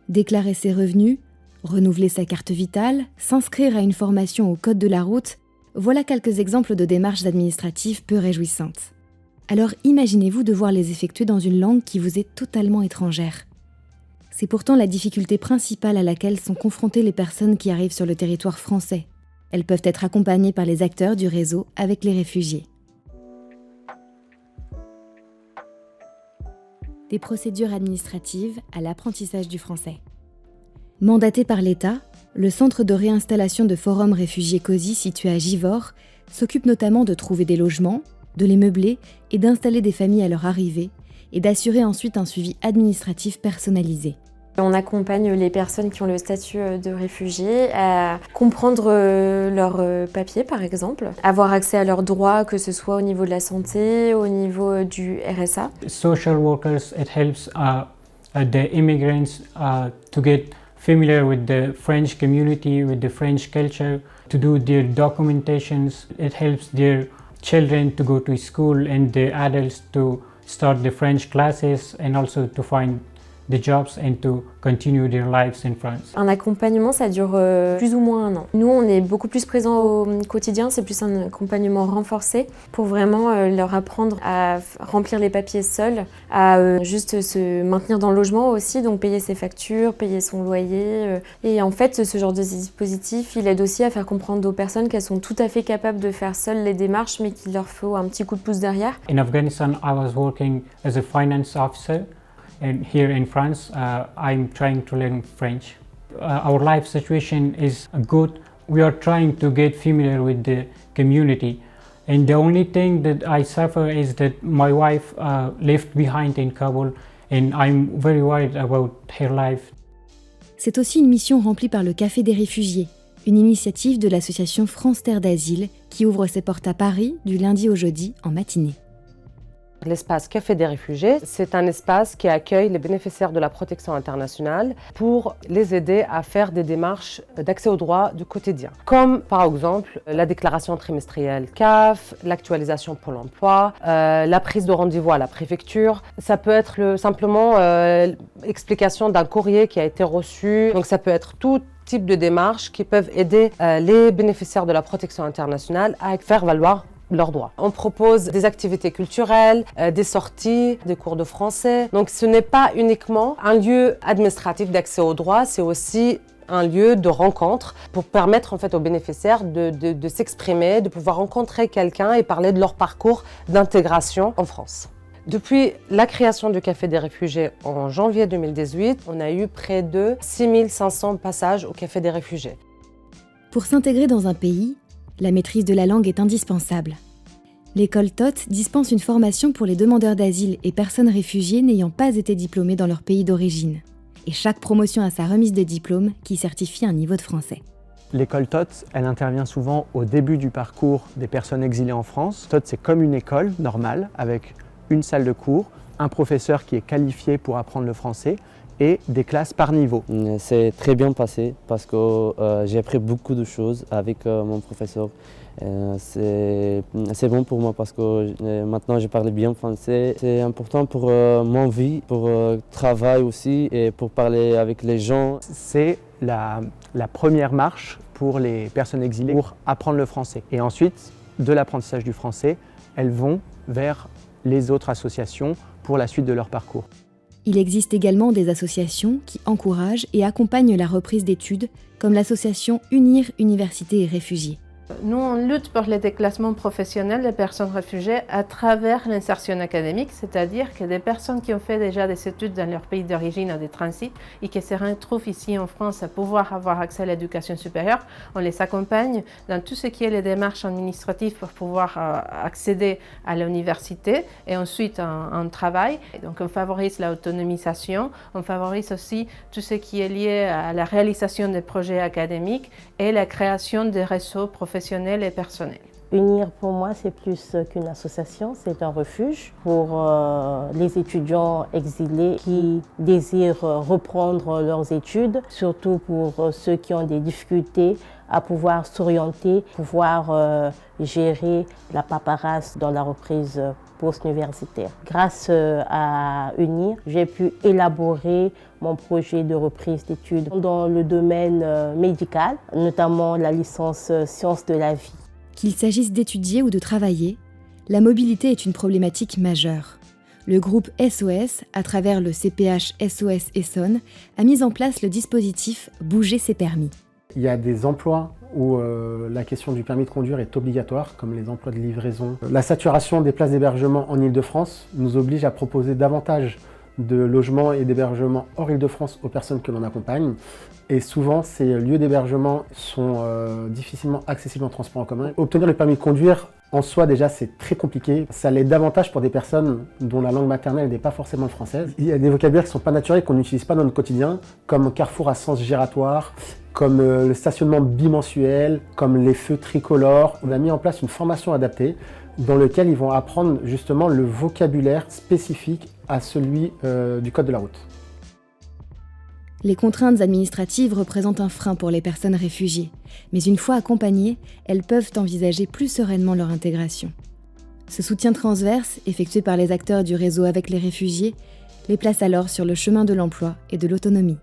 Déclarer ses revenus, renouveler sa carte vitale, s'inscrire à une formation au code de la route, voilà quelques exemples de démarches administratives peu réjouissantes. Alors imaginez-vous devoir les effectuer dans une langue qui vous est totalement étrangère. C'est pourtant la difficulté principale à laquelle sont confrontées les personnes qui arrivent sur le territoire français. Elles peuvent être accompagnées par les acteurs du réseau avec les réfugiés. Des procédures administratives à l'apprentissage du français. Mandaté par l'État, le centre de réinstallation de Forum Réfugiés COSI situé à Givors s'occupe notamment de trouver des logements, de les meubler et d'installer des familles à leur arrivée et d'assurer ensuite un suivi administratif personnalisé. On accompagne les personnes qui ont le statut de réfugié à comprendre leurs papiers par exemple, avoir accès à leurs droits que ce soit au niveau de la santé, au niveau du RSA. Social workers, it helps the immigrants to get familiar with the French community, with the French culture, to do their documentations. It helps their children to go to school and the adults to start the French classes and also to find the jobs and to continue their lives in France. Un accompagnement, ça dure plus ou moins 1 an. Nous, on est beaucoup plus présents au quotidien, c'est plus un accompagnement renforcé pour vraiment leur apprendre à remplir les papiers seuls, à juste se maintenir dans le logement aussi, donc payer ses factures, payer son loyer. Et en fait, ce genre de dispositif, il aide aussi à faire comprendre aux personnes qu'elles sont tout à fait capables de faire seules les démarches, mais qu'il leur faut un petit coup de pouce derrière. In Afghanistan, I was working as a finance officer. And here in France, I'm trying to learn French. Our life situation is good. We are trying to get familiar with the community. And the only thing that I suffer is that my wife left behind in Kabul, and I'm very worried about her life. C'est aussi une mission remplie par le Café des réfugiés, une initiative de l'association France Terre d'Asile qui ouvre ses portes à Paris du lundi au jeudi en matinée. L'espace Café des réfugiés, c'est un espace qui accueille les bénéficiaires de la protection internationale pour les aider à faire des démarches d'accès aux droits du quotidien. Comme par exemple la déclaration trimestrielle CAF, l'actualisation Pôle emploi, la prise de rendez-vous à la préfecture. Ça peut être simplement l'explication d'un courrier qui a été reçu. Donc ça peut être tout type de démarches qui peuvent aider les bénéficiaires de la protection internationale à faire valoir leurs droits. On propose des activités culturelles, des sorties, des cours de français. Donc ce n'est pas uniquement un lieu administratif d'accès aux droits, c'est aussi un lieu de rencontre pour permettre en fait aux bénéficiaires de s'exprimer, de pouvoir rencontrer quelqu'un et parler de leur parcours d'intégration en France. Depuis la création du Café des réfugiés en janvier 2018, on a eu près de 6500 passages au Café des réfugiés. Pour s'intégrer dans un pays, la maîtrise de la langue est indispensable. L'école TOT dispense une formation pour les demandeurs d'asile et personnes réfugiées n'ayant pas été diplômées dans leur pays d'origine. Et chaque promotion a sa remise de diplôme qui certifie un niveau de français. L'école TOT, elle intervient souvent au début du parcours des personnes exilées en France. TOT, c'est comme une école normale avec une salle de cours, un professeur qui est qualifié pour apprendre le français et des classes par niveau. C'est très bien passé parce que j'ai appris beaucoup de choses avec mon professeur. C'est bon pour moi parce que maintenant je parle bien français. C'est important pour mon vie, pour travail aussi et pour parler avec les gens. C'est la première marche pour les personnes exilées pour apprendre le français. Et ensuite, de l'apprentissage du français, elles vont vers les autres associations pour la suite de leur parcours. Il existe également des associations qui encouragent et accompagnent la reprise d'études, comme l'association Unir Université et Réfugiés. Nous, on lutte pour le déclassement professionnel des personnes réfugiées à travers l'insertion académique, c'est-à-dire que des personnes qui ont fait déjà des études dans leur pays d'origine ou de transit et qui se retrouvent ici en France à pouvoir avoir accès à l'éducation supérieure, on les accompagne dans tout ce qui est les démarches administratives pour pouvoir accéder à l'université et ensuite un travail. Donc on favorise l'autonomisation, on favorise aussi tout ce qui est lié à la réalisation des projets académiques et la création des réseaux professionnels et personnels. Unir, pour moi, c'est plus qu'une association, c'est un refuge pour les étudiants exilés qui désirent reprendre leurs études, surtout pour ceux qui ont des difficultés à pouvoir s'orienter, pouvoir gérer la paperasse dans la reprise post-universitaire. Grâce à UNIR, j'ai pu élaborer mon projet de reprise d'études dans le domaine médical, notamment la licence sciences de la vie. Qu'il s'agisse d'étudier ou de travailler, la mobilité est une problématique majeure. Le groupe SOS, à travers le CPH SOS Essonne, a mis en place le dispositif Bouger ses permis. Il y a des emplois où la question du permis de conduire est obligatoire, comme les emplois de livraison. La saturation des places d'hébergement en Île-de-France nous oblige à proposer davantage de logements et d'hébergements hors Île-de-France aux personnes que l'on accompagne. Et souvent, ces lieux d'hébergement sont difficilement accessibles en transport en commun. Obtenir le permis de conduire, en soi déjà, c'est très compliqué. Ça l'est davantage pour des personnes dont la langue maternelle n'est pas forcément le français. Il y a des vocabulaires qui ne sont pas naturels, qu'on n'utilise pas dans notre quotidien, comme carrefour à sens giratoire, comme le stationnement bimensuel, comme les feux tricolores. On a mis en place une formation adaptée dans laquelle ils vont apprendre justement le vocabulaire spécifique à celui du code de la route. Les contraintes administratives représentent un frein pour les personnes réfugiées, mais une fois accompagnées, elles peuvent envisager plus sereinement leur intégration. Ce soutien transverse, effectué par les acteurs du réseau avec les réfugiés, les place alors sur le chemin de l'emploi et de l'autonomie.